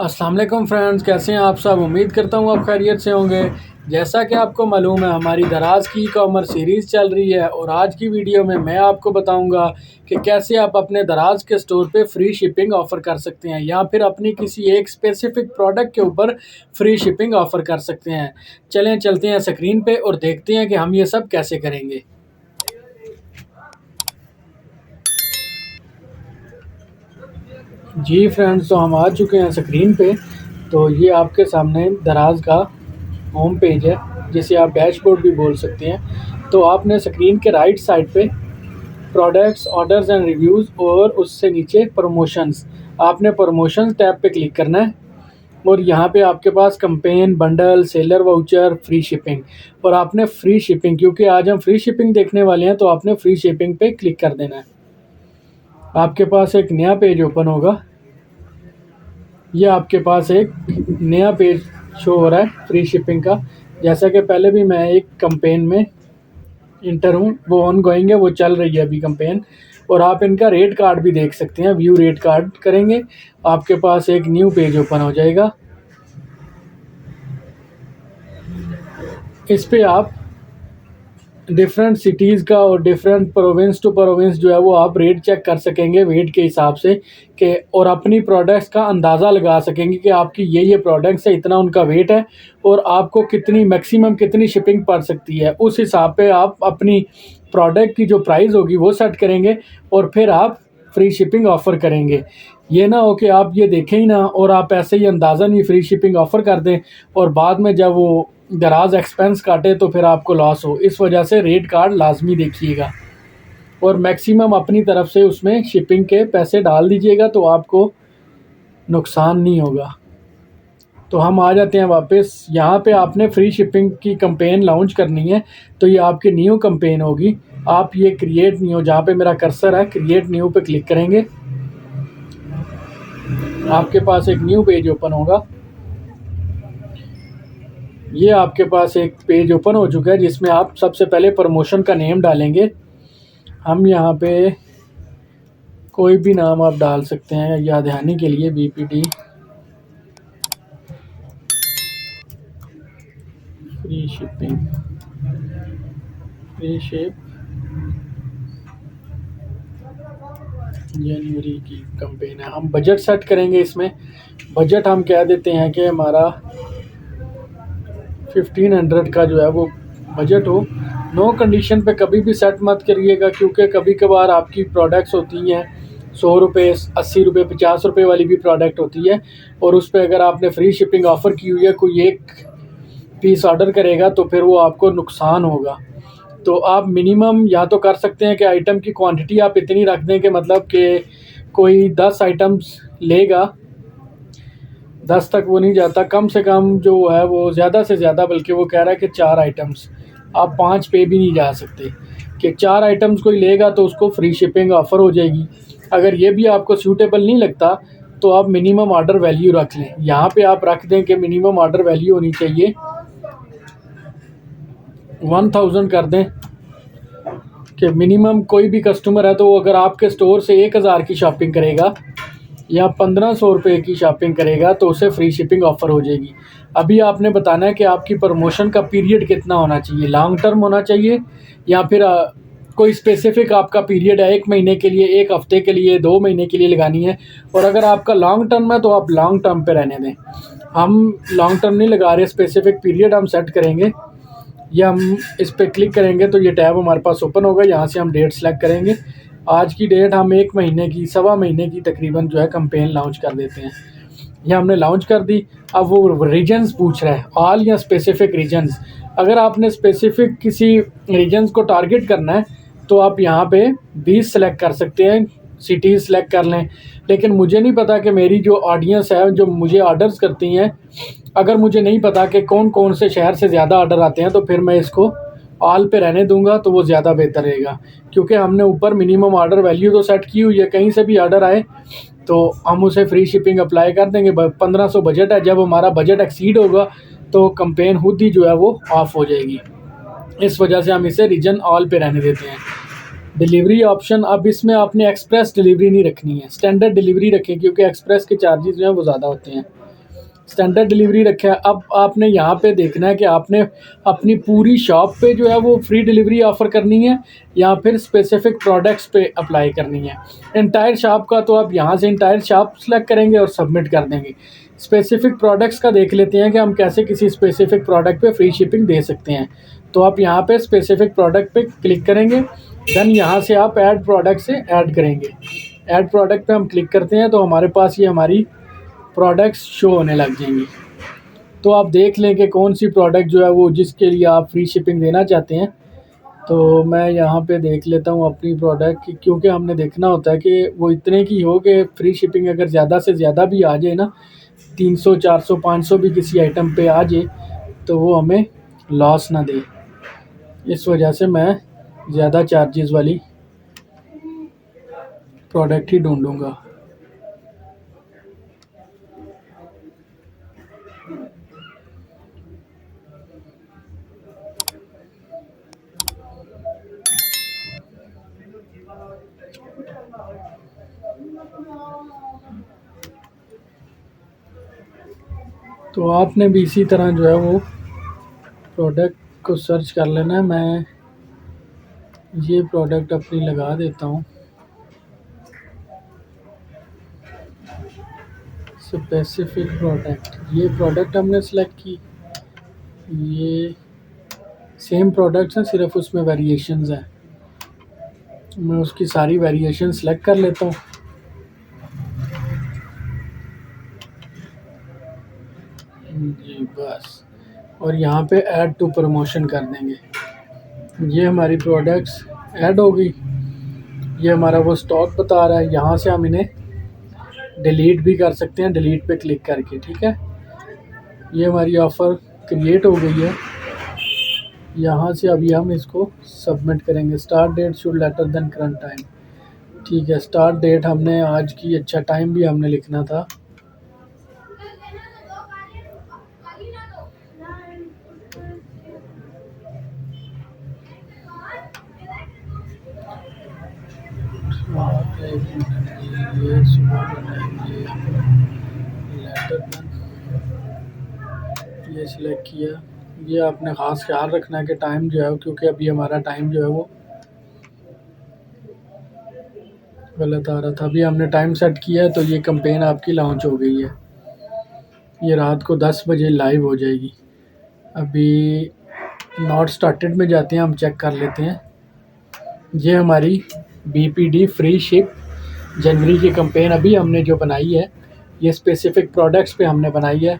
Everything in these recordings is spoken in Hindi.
अस्सलाम वालेकुम फ्रेंड्स, कैसे हैं आप सब। उम्मीद करता हूँ आप खैरियत से होंगे। जैसा कि आपको मालूम है, हमारी दराज की ई-कॉमर्स सीरीज़ चल रही है और आज की वीडियो में मैं आपको बताऊंगा कि कैसे आप अपने दराज के स्टोर पे फ्री शिपिंग ऑफ़र कर सकते हैं या फिर अपनी किसी एक स्पेसिफ़िक प्रोडक्ट के ऊपर फ्री शिपिंग ऑफ़र कर सकते हैं। चलें चलते हैं स्क्रीन पे और देखते हैं कि हम ये सब कैसे करेंगे। जी फ्रेंड्स, तो हम आ चुके हैं स्क्रीन पे। तो ये आपके सामने दराज का होम पेज है, जिसे आप डैशबोर्ड भी बोल सकते हैं। तो आपने स्क्रीन के राइट साइड पे प्रोडक्ट्स, ऑर्डर्स एंड रिव्यूज़ और उससे नीचे प्रमोशंस, आपने प्रमोशंस टैब पे क्लिक करना है। और यहाँ पे आपके पास campaign, bundle, seller voucher, free shipping, और आपने फ्री शिपिंग, क्योंकि आज हम फ्री शिपिंग देखने वाले हैं, तो आपने फ्री शिपिंग पे क्लिक कर देना है। आपके पास एक नया पेज ओपन होगा। ये आपके पास एक नया पेज शो हो रहा है फ्री शिपिंग का। जैसा कि पहले भी मैं एक कैंपेन में इंटर हूँ, वो ऑन गोइंग है, वो चल रही है अभी कैंपेन। और आप इनका रेट कार्ड भी देख सकते हैं। व्यू रेट कार्ड करेंगे, आपके पास एक न्यू पेज ओपन हो जाएगा। इस पे आप डिफरेंट सिटीज़ का और डिफरेंट प्रोविंस टू प्रोविंस जो है वो आप रेट चेक कर सकेंगे वेट के हिसाब से कि, और अपनी प्रोडक्ट्स का अंदाज़ा लगा सकेंगे कि आपकी ये प्रोडक्ट्स है, इतना उनका वेट है और आपको कितनी मैक्सिमम कितनी शिपिंग पड़ सकती है। उस हिसाब पे आप अपनी प्रोडक्ट की जो प्राइस होगी वो सेट करेंगे और फिर आप फ्री शिपिंग ऑफ़र करेंगे। ये ना हो कि आप ये देखें ही ना और आप ऐसे ही अंदाज़ा नहीं फ्री शिपिंग ऑफ़र कर दें और बाद में जब वो दराज एक्सपेंस काटे तो फिर आपको लॉस हो। इस वजह से रेट कार्ड लाजमी देखिएगा और मैक्सिमम अपनी तरफ से उसमें शिपिंग के पैसे डाल दीजिएगा, तो आपको नुकसान नहीं होगा। तो हम आ जाते हैं वापस। यहाँ पे आपने फ्री शिपिंग की कैंपेन लॉन्च करनी है, तो ये आपकी न्यू कैंपेन होगी। आप ये क्रिएट न्यू, जहाँ पे मेरा कर्सर है, क्रिएट न्यू पे क्लिक करेंगे। आपके पास एक न्यू पेज ओपन होगा। ये आपके पास एक पेज ओपन हो चुका है, जिसमें आप सबसे पहले प्रमोशन का नेम डालेंगे। हम यहाँ पे कोई भी नाम आप डाल सकते हैं याद दहानी के लिए। BPD free shipping, free ship जनवरी की कैंपेन है। हम बजट सेट करेंगे। इसमें बजट हम कह देते हैं कि हमारा 1500 का जो है वो बजट हो। नो कंडीशन पे कभी भी सेट मत करिएगा, क्योंकि कभी कभार आपकी प्रोडक्ट्स होती हैं 100 रुपये, 80 रुपये, 50 रुपये वाली भी प्रोडक्ट होती है, और उस पर अगर आपने फ्री शिपिंग ऑफ़र की हुई है, कोई एक पीस ऑर्डर करेगा तो फिर वो आपको नुकसान होगा। तो आप मिनिमम या तो कर सकते हैं कि आइटम की क्वांटिटी आप इतनी रख दें कि मतलब कि कोई 10 आइटम्स लेगा, 10 तक वो नहीं जाता, कम से कम जो है वो ज़्यादा से ज़्यादा, बल्कि वो कह रहा है कि 4 आइटम्स, आप 5 पे भी नहीं जा सकते कि 4 आइटम्स कोई लेगा तो उसको फ्री शिपिंग ऑफ़र हो जाएगी। अगर ये भी आपको सूटेबल नहीं लगता तो आप मिनिमम ऑर्डर वैल्यू रख लें। यहाँ पे आप रख दें कि मिनिमम ऑर्डर वैल्यू होनी चाहिए 1000 कर दें, कि मिनिमम कोई भी कस्टमर है तो वो अगर आपके स्टोर से 1000 की शॉपिंग करेगा या 1500 रुपये की शॉपिंग करेगा तो उसे फ्री शिपिंग ऑफ़र हो जाएगी। अभी आपने बताना है कि आपकी प्रमोशन का पीरियड कितना होना चाहिए, लॉन्ग टर्म होना चाहिए या फिर कोई स्पेसिफ़िक आपका पीरियड है, 1 महीने के लिए, 1 हफ़्ते के लिए, 2 महीने के लिए लगानी है। और अगर आपका लॉन्ग टर्म है तो आप लॉन्ग टर्म पे रहने दें। हम लॉन्ग टर्म नहीं लगा रहे, स्पेसिफ़िक पीरियड हम सेट करेंगे। या हम इस पर क्लिक करेंगे तो ये टैब हमारे पास ओपन होगा। यहाँ से हम डेट सेलेक्ट करेंगे। आज की डेट हम 1 महीने की, सवा महीने की तकरीबन जो है कैंपेन लॉन्च कर देते हैं। ये हमने लॉन्च कर दी। अब वो रीजन्स पूछ रहा है, ऑल या स्पेसिफिक रीजन्स। अगर आपने स्पेसिफिक किसी रीजन्स को टारगेट करना है तो आप यहाँ पे 20 सेलेक्ट कर सकते हैं, सिटीज़ सेलेक्ट कर लें। लेकिन मुझे नहीं पता कि मेरी जो ऑडियंस है, जो मुझे ऑर्डर्स करती हैं, अगर मुझे नहीं पता कि कौन कौन से शहर से ज़्यादा ऑर्डर आते हैं, तो फिर मैं इसको ऑल पे रहने दूंगा, तो वो ज़्यादा बेहतर रहेगा। क्योंकि हमने ऊपर मिनिमम ऑर्डर वैल्यू तो सेट की हुई है, कहीं से भी ऑर्डर आए तो हम उसे फ्री शिपिंग अप्लाई कर देंगे। 1500 बजट है, जब हमारा बजट एक्सीड होगा तो कैंपेन खुद ही जो है वो ऑफ़ हो जाएगी। इस वजह से हम इसे रीजन ऑल पे रहने देते हैं। डिलीवरी ऑप्शन, अब इसमें आपने एक्सप्रेस डिलीवरी नहीं रखनी है, स्टैंडर्ड डिलीवरी रखें, क्योंकि एक्सप्रेस के चार्जेस जो हैं वो ज़्यादा होते हैं। स्टैंडर्ड डिलीवरी रखा है। अब आपने यहाँ पे देखना है कि आपने अपनी पूरी शॉप पे जो है वो फ्री डिलीवरी ऑफ़र करनी है या फिर स्पेसिफिक प्रोडक्ट्स पे अप्लाई करनी है। एंटायर शॉप का तो आप यहाँ से एंटायर शॉप सेलेक्ट करेंगे और सबमिट कर देंगे। स्पेसिफिक प्रोडक्ट्स का देख लेते हैं कि हम कैसे किसी स्पेसिफिक प्रोडक्ट पे फ्री शिपिंग दे सकते हैं। तो आप यहाँ पे स्पेसिफिक प्रोडक्ट पे क्लिक करेंगे, देन यहाँ से आप ऐड प्रोडक्ट से ऐड करेंगे। ऐड प्रोडक्ट पे हम क्लिक करते हैं तो हमारे पास ये हमारी प्रोडक्ट्स शो होने लग जाएंगी। तो आप देख लें कि कौन सी प्रोडक्ट जो है वो जिसके लिए आप फ्री शिपिंग देना चाहते हैं। तो मैं यहाँ पे देख लेता हूँ अपनी प्रोडक्ट की, क्योंकि हमने देखना होता है कि वो इतने की हो कि फ्री शिपिंग अगर ज़्यादा से ज़्यादा भी आ जाए ना, 300 400 500 भी किसी आइटम पे आ जाए तो वो हमें लॉस ना दे। इस वजह से मैं ज़्यादा चार्जेस वाली प्रोडक्ट ही ढूंढूंगा। तो आपने भी इसी तरह जो है वो प्रोडक्ट को सर्च कर लेना है। मैं ये प्रोडक्ट अपनी लगा देता हूँ, स्पेसिफिक प्रोडक्ट। ये प्रोडक्ट हमने सेलेक्ट की, ये सेम प्रोडक्ट्स हैं, सिर्फ उसमें वेरिएशंस हैं। मैं उसकी सारी वेरिएशन सेलेक्ट कर लेता हूँ। जी बस, और यहाँ पे ऐड टू प्रमोशन कर देंगे। ये हमारी प्रोडक्ट्स ऐड हो गई। ये हमारा वो स्टॉक बता रहा है। यहाँ से हम इन्हें डिलीट भी कर सकते हैं, डिलीट पे क्लिक करके। ठीक है, ये हमारी ऑफ़र क्रिएट हो गई है। यहाँ से अभी हम इसको सबमिट करेंगे। Start date should later than current time. ठीक है, स्टार्ट डेट हमने आज की, अच्छा टाइम भी हमने लिखना था। ये सुबह का टाइम, ये लेटर देन, ये सिलेक्ट किया। ये आपने ख़ास ख्याल रखना है कि टाइम जो है, क्योंकि अभी हमारा टाइम जो है वो गलत आ रहा था। अभी हमने टाइम सेट किया है तो ये कैंपेन आपकी लॉन्च हो गई है। ये रात को 10 बजे लाइव हो जाएगी। अभी नॉट स्टार्टेड में जाते हैं, हम चेक कर लेते हैं। ये हमारी BPD फ्री शिप जनवरी की कैंपेन अभी हमने जो बनाई है, ये स्पेसिफिक प्रोडक्ट्स पे हमने बनाई है।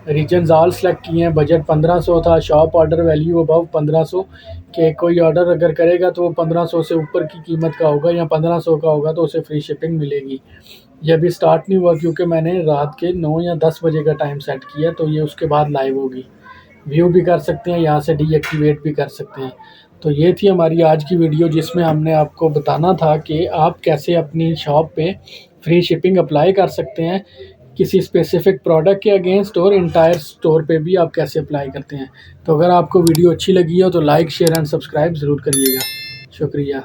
रीजन्स ऑल सेलेक्ट किए हैं। बजट 1500 था। शॉप ऑर्डर वैल्यू अबव 1500 के कोई ऑर्डर अगर करेगा तो वो 1500 से ऊपर की कीमत का होगा या 1500 का होगा तो उसे फ्री शिपिंग मिलेगी। ये अभी स्टार्ट नहीं हुआ क्योंकि मैंने रात के 9 या 10 बजे का टाइम सेट किया, तो ये उसके बाद लाइव होगी। व्यू भी कर सकते हैं, यहाँ से डीएक्टिवेट भी कर सकते हैं। तो ये थी हमारी आज की वीडियो, जिसमें हमने आपको बताना था कि आप कैसे अपनी शॉप पे फ्री शिपिंग अप्लाई कर सकते हैं किसी स्पेसिफिक प्रोडक्ट के अगेंस्ट, और इंटायर स्टोर पे भी आप कैसे अप्लाई करते हैं। तो अगर आपको वीडियो अच्छी लगी हो तो लाइक शेयर एंड सब्सक्राइब ज़रूर करिएगा। शुक्रिया।